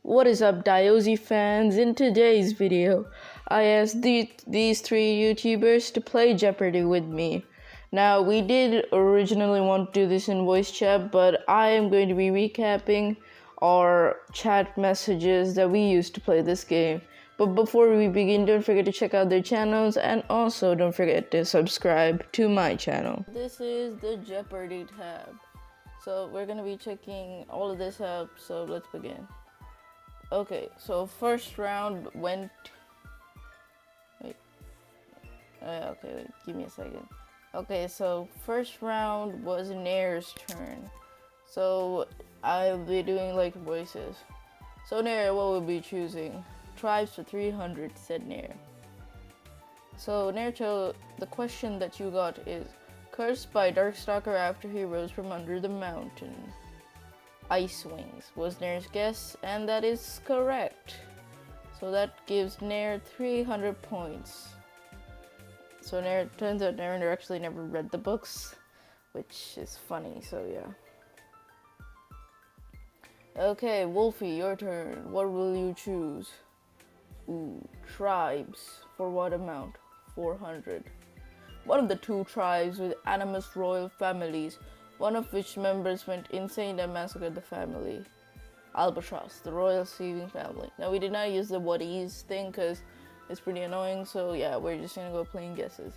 What is up, Diozy fans? In today's video, I asked these three YouTubers to play Jeopardy with me. Now, we did originally want to do this in voice chat, but I am going to be recapping our chat messages that we used to play this game. But before we begin, don't forget to check out their channels, and also don't forget to subscribe to my channel. This is the Jeopardy tab. So we're going to be checking all of this out, so let's begin. Okay, so first round went... Wait, give me a second. Okay, so first round was Nayr's turn. So I'll be doing like voices. So Nayr, what will be choosing? Tribes for 300, said Nayr. So Nayr, the question that you got is, cursed by Darkstalker after he rose from under the mountain. Ice wings was Nayr's guess, and that is correct. So that gives Nayr 300 points. So Nayr, turns out Nayr actually never read the books, which is funny, so yeah. Okay, Wolfe, your turn. What will you choose? Ooh, tribes. For what amount? 400. One of the two tribes with animus royal families, one of which members went insane and massacred the family. Albatross, the royal thieving family. Now, we did not use the what is thing because it's pretty annoying, so yeah, we're just gonna go plain guesses.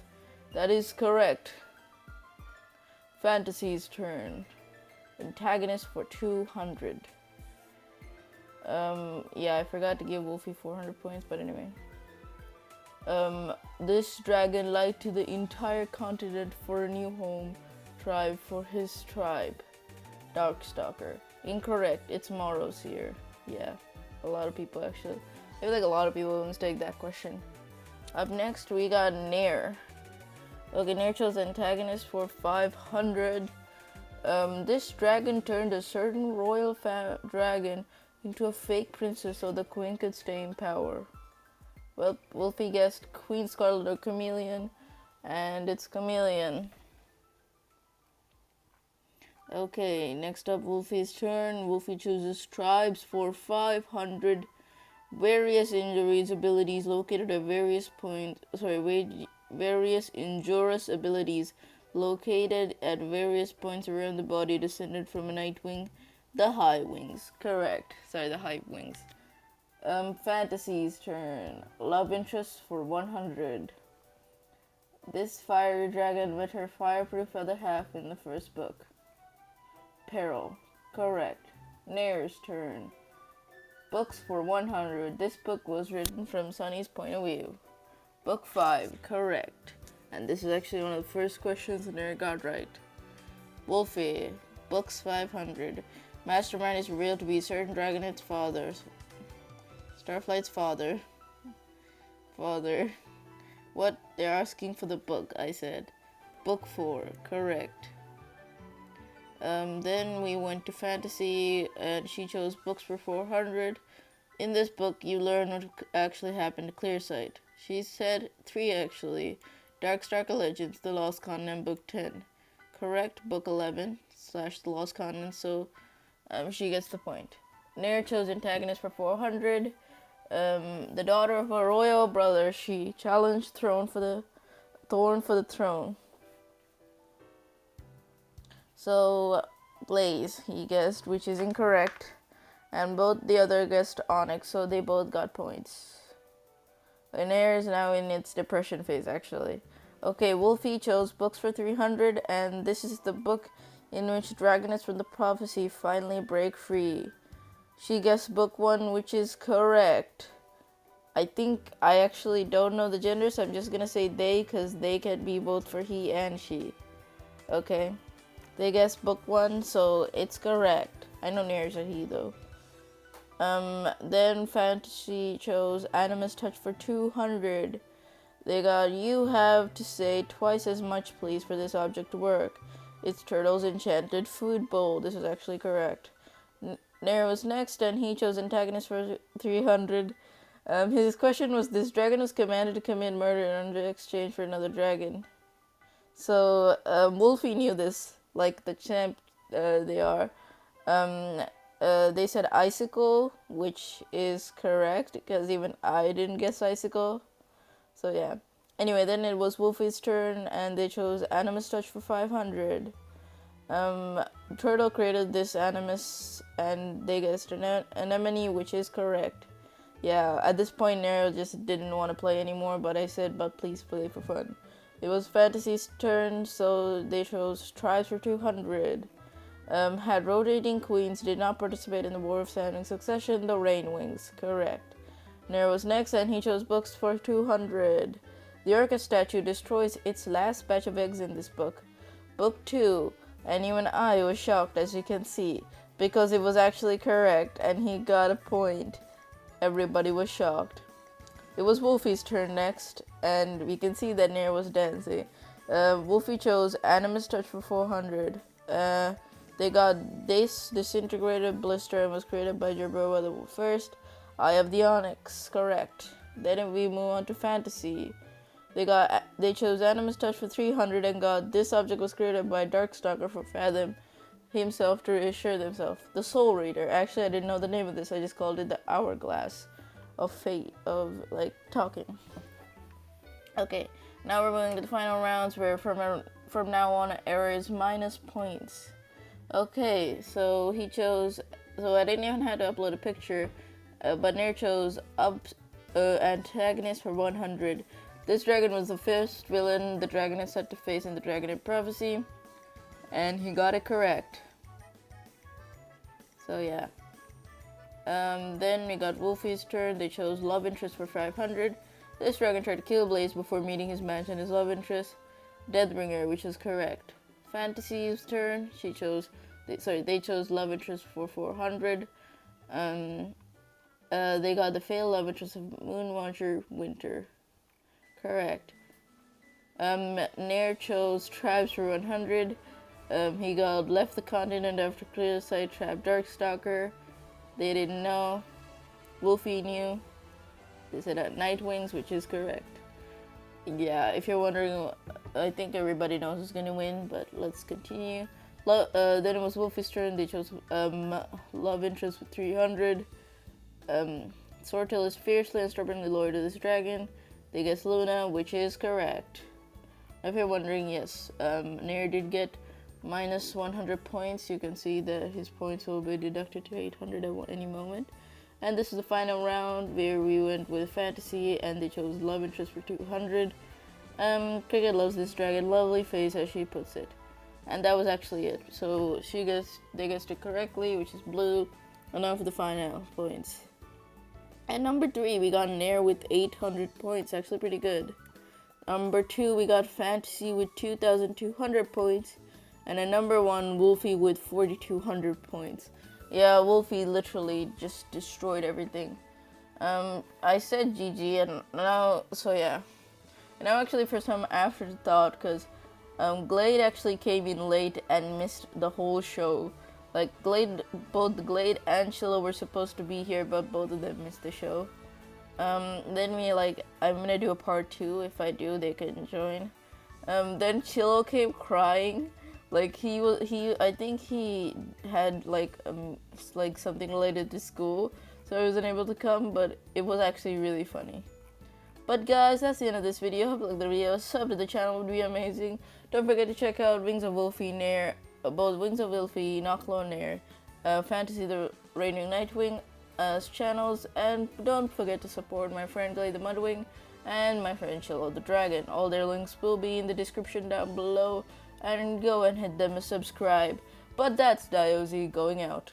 That is correct. Fantasy's turn. Antagonist for 200. Yeah, I forgot to give Wolfe 400 points, but anyway. This dragon lied to the entire continent for a new home tribe for his tribe. Darkstalker. Incorrect. It's Morrow's here. Yeah, a lot of people actually. I feel like a lot of people will mistake that question. Up next, we got Nayr. Okay, Nayr chose antagonist for 500. This dragon turned a certain royal dragon into a fake princess so the queen could stay in power. Well, Wolfe guessed Queen Scarlet or Chameleon, and it's Chameleon. Okay, next up, Wolfe's turn. Wolfe chooses tribes for 500. Various injuries abilities located at various points. Various injurious abilities located at various points around the body descended from a Nightwing. The High Wings. Correct. Sorry, the High Wings. Fantasy's turn. Love interest for 100. This fiery dragon met her fireproof other half in the first book. Peril. Correct. Nayr's turn. Books for 100. This book was written from Sunny's point of view. Book 5. Correct. And this is actually one of the first questions Nayr got right. Wolfe. Books 500. Mastermind is revealed to be certain Dragonet's father. Starflight's father. What? They're asking for the book, I said. Book 4. Correct. Then we went to Fantasy, and she chose books for 400. In this book, you learn what actually happened to Clearsight. She said 3 actually. Darkstalker Legends, The Lost Continent, Book 10. Correct, Book 11 / The Lost Continent, so she gets the point. Nayr chose antagonist for 400. The daughter of a royal brother, she challenged Thorn for the throne. So, Blaze, he guessed, which is incorrect. And both the other guessed Onyx, so they both got points. Nayr is now in its depression phase, actually. Okay, Wolfe chose books for 300, and this is the book in which Dragonets from the prophecy finally break free. She guessed book 1, which is correct. I actually don't know the gender, so I'm just gonna say they, because they can be both for he and she. Okay. They guessed book 1, so it's correct. I know Nayr's a he, though. Then Fantasy chose Animus Touch for 200. They got, you have to say twice as much, please, for this object to work. It's Turtle's enchanted food bowl. This is actually correct. Nayr was next, and he chose antagonist for 300. His question was, this dragon was commanded to commit murder in exchange for another dragon. So, Wolfe knew this, like the champ they are. They said icicle, which is correct because even I didn't guess icicle. So yeah. Anyway, then it was Wolfie's turn, and they chose Animus Touch for 500. Turtle created this Animus, and they guessed anemone, which is correct. Yeah, at this point, Nayr just didn't want to play anymore, but I said, but please play for fun. It was Fantasy's turn, so they chose Tribes for 200. Had rotating queens, did not participate in the War of Sounding Succession, the Rain Wings, correct. Nayr was next, and he chose Books for 200. The Orca statue destroys its last batch of eggs in this book. Book 2, and even I was shocked, as you can see, because it was actually correct, and he got a point. Everybody was shocked. It was Wolfie's turn next, and we can see that Nayr was dancing. Wolfie chose Animus Touch for 400. They got Disintegrated Blister and was created by Jerboa the First. Eye of the Onyx, correct. Then we move on to Fantasy. They chose Animus Touch for 300 and got This Object was created by Darkstalker for Fathom himself to reassure themselves. The Soul Reader. Actually, I didn't know the name of this. I just called it the Hourglass of Fate, of like talking. Okay, now we're moving to the final rounds where from now on error is minus points. Okay, so he chose. So I didn't even have to upload a picture, but Nayr chose Antagonist for 100. This dragon was the first villain the Dragoness had to face in the Dragonite Prophecy, and he got it correct. So yeah. Then we got Wolfie's turn. They chose Love Interest for 500. This dragon tried to kill Blaze before meeting his match and his love interest, Deathbringer, which is correct. Fantasy's turn. They chose Love Interest for 400. They got the failed love interest of Moonwatcher Winter. Correct. Nayr chose Tribes for 100. He got Left the Continent after Clear Sight Trap Darkstalker. They didn't know. Wolfie knew. They said Nightwings, which is correct. Yeah, if you're wondering, I think everybody knows who's gonna win, but let's continue. Then it was Wolfie's turn. They chose Love Interest with 300. Swordtail is fiercely and stubbornly loyal to this dragon. They guessed Luna, which is correct. If you're wondering, yes, Nayr did get minus 100 points. You can see that his points will be deducted to 800 at any moment. And this is the final round where we went with Fantasy, and they chose Love Interest for 200. Cricket loves this dragon, lovely face, as she puts it. And that was actually it. So they guessed it correctly, which is blue. And now for the final points. At number 3, we got Nayr with 800 points, actually pretty good. Number 2, we got Fantasy with 2,200 points. And at number 1, Wolfie with 4,200 points. Yeah, Wolfie literally just destroyed everything. I said GG, and now, so yeah. And now actually for some afterthought, because Glade actually came in late and missed the whole show. Like, both Glade and Chillo were supposed to be here, but both of them missed the show. Then I'm gonna do a part 2. If I do, they can join. Then Chillo came crying. Like, I think he had, like something related to school, so he wasn't able to come, but it was actually really funny. But guys, that's the end of this video. Hope you liked the video. Sub to the channel would be amazing. Don't forget to check out Wings of Wolfie, Nayr, both Wings of Wolfie, Knocklow, Nayr, Fantasy the Raining Nightwing channels, and don't forget to support my friend Glade the Mudwing and my friend Chillo the Dragon. All their links will be in the description down below, and go and hit them a subscribe. But that's Diozy going out.